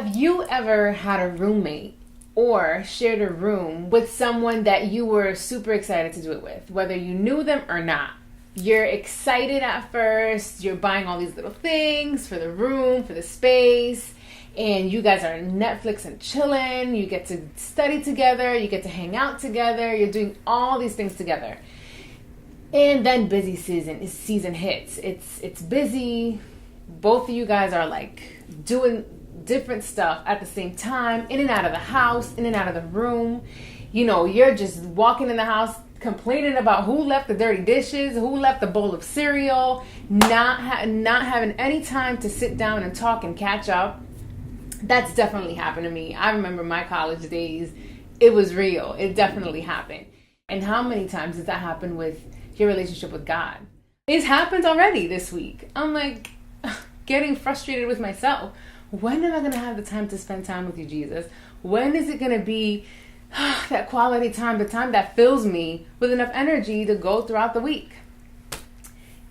Have you ever had a roommate or shared a room with someone that you were super excited to do it with, whether you knew them or not? You're excited at first, you're buying all these little things for the room, for the space, and you guys are Netflix and chilling, you get to study together, you get to hang out together, you're doing all these things together. And then busy season hits. It's busy. Both of you guys are like doing different stuff at the same time, in and out of the house, in and out of the room. You know, you're just walking in the house complaining about who left the dirty dishes, who left the bowl of cereal, not having any time to sit down and talk and catch up. That's definitely happened to me. I remember my college days. It was real. It definitely happened. And how many times does that happen with your relationship with God? It's happened already this week. I'm like getting frustrated with myself. When am I going to have the time to spend time with you, Jesus? When is it going to be that quality time, the time that fills me with enough energy to go throughout the week?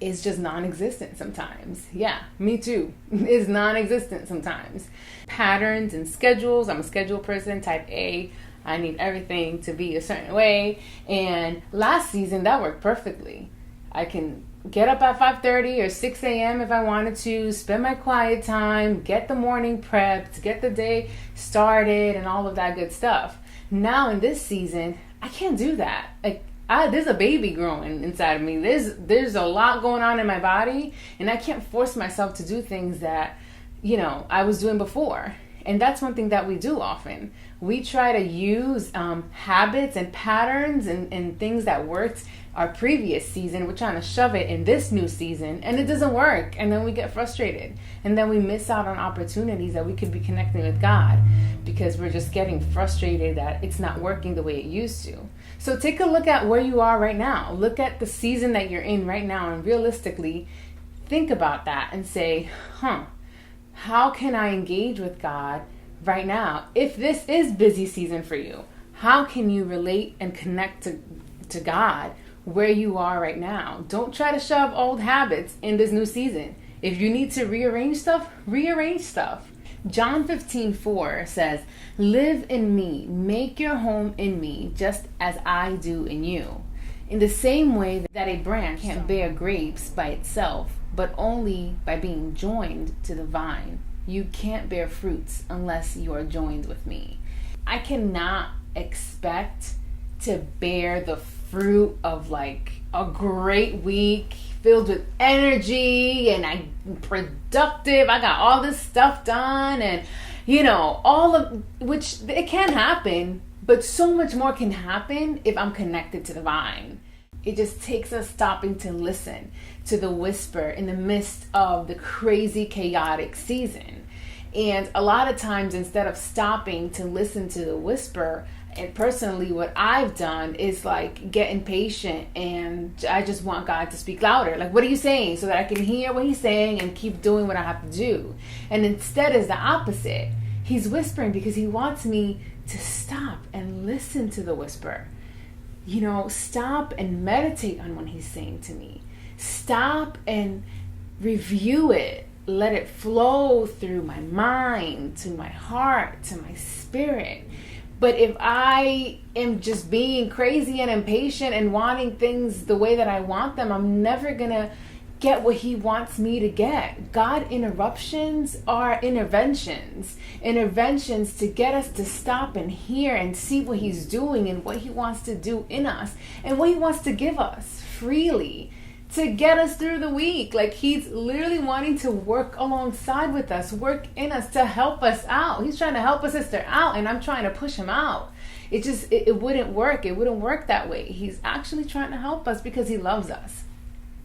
It's just non-existent sometimes. Yeah, me too. It's non-existent sometimes. Patterns and schedules. I'm a schedule person, type A. I need everything to be a certain way. And last season, that worked perfectly. I can get up at 5:30 or 6 a.m. if I wanted to, spend my quiet time, get the morning prepped, get the day started, and all of that good stuff. Now in this season, I can't do that. Like, there's a baby growing inside of me. There's a lot going on in my body, and I can't force myself to do things that, I was doing before. And that's one thing that we do often. We try to use habits and patterns and things that worked our previous season. We're trying to shove it in this new season, and it doesn't work. And then we get frustrated. And then we miss out on opportunities that we could be connecting with God because we're just getting frustrated that it's not working the way it used to. So take a look at where you are right now. Look at the season that you're in right now, and realistically think about that and say, how can I engage with God right now? If this is busy season for you, how can you relate and connect to God where you are right now? Don't try to shove old habits in this new season. If you need to rearrange stuff, rearrange stuff. John 15:4 says, "Live in me, make your home in me, just as I do in you." In the same way that a branch can't bear grapes by itself, but only by being joined to the vine, you can't bear fruits unless you are joined with me. I cannot expect to bear the fruit of like a great week filled with energy and I'm productive. I got all this stuff done and all of which it can happen, but so much more can happen if I'm connected to the vine. It just takes us stopping to listen to the whisper in the midst of the crazy, chaotic season. And a lot of times, instead of stopping to listen to the whisper, and personally what I've done is like get impatient and I just want God to speak louder. Like, what are you saying? So that I can hear what he's saying and keep doing what I have to do. And instead is the opposite. He's whispering because he wants me to stop and listen to the whisper. Stop and meditate on what he's saying to me. Stop and review it. Let it flow through my mind, to my heart, to my spirit. But if I am just being crazy and impatient and wanting things the way that I want them, I'm never going to get what he wants me to get. God interruptions are interventions. Interventions to get us to stop and hear and see what he's doing and what he wants to do in us and what he wants to give us freely to get us through the week. Like, he's literally wanting to work alongside with us, work in us to help us out. He's trying to help us sister out, and I'm trying to push him out. It wouldn't work. It wouldn't work that way. He's actually trying to help us because he loves us.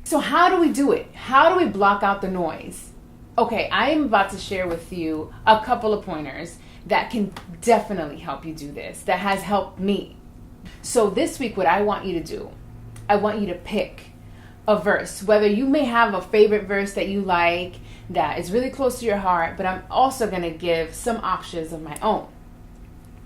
So how do we do it? How do we block out the noise? Okay, I am about to share with you a couple of pointers that can definitely help you do this, that has helped me. So this week, what I want you to do, I want you to pick a verse, whether you may have a favorite verse that you like, that is really close to your heart, but I'm also going to give some options of my own.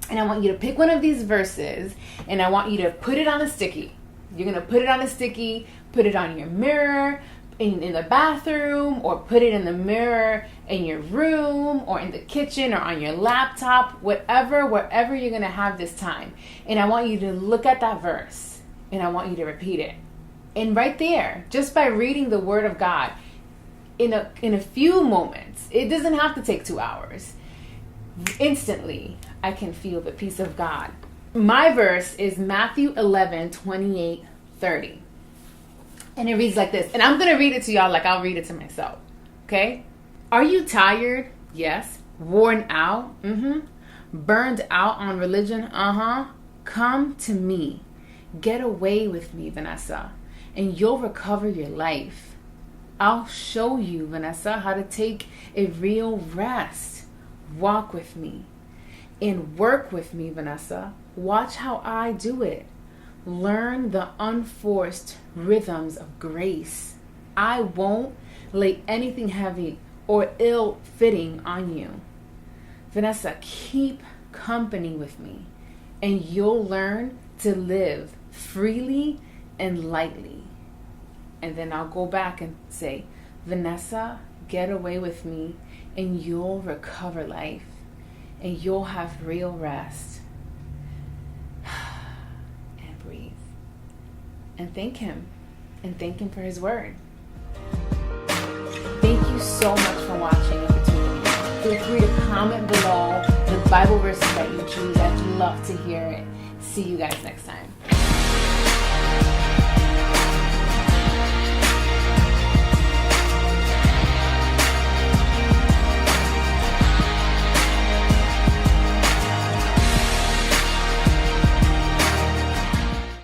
And I want you to pick one of these verses, and I want you to put it on a sticky. You're going to put it on a sticky, put it on your mirror, in the bathroom, or put it in the mirror in your room or in the kitchen or on your laptop, wherever you're going to have this time. And I want you to look at that verse and I want you to repeat it. And right there, just by reading the Word of God in a few moments, it doesn't have to take 2 hours. Instantly, I can feel the peace of God. My verse is Matthew 11:28-30. And it reads like this. And I'm going to read it to y'all like I'll read it to myself. Okay? Are you tired? Yes. Worn out? Burned out on religion? Come to me. Get away with me, Vanessa, and you'll recover your life. I'll show you, Vanessa, how to take a real rest. Walk with me and work with me, Vanessa. Watch how I do it. Learn the unforced rhythms of grace. I won't lay anything heavy or ill-fitting on you. Vanessa, keep company with me and you'll learn to live freely and lightly. And then I'll go back and say, Vanessa, get away with me and you'll recover life and you'll have real rest. And breathe. And thank him. And thank him for his word. Thank you so much for watching and for tuning in. Feel free to comment below the Bible verses that you choose. I'd love to hear it. See you guys next time.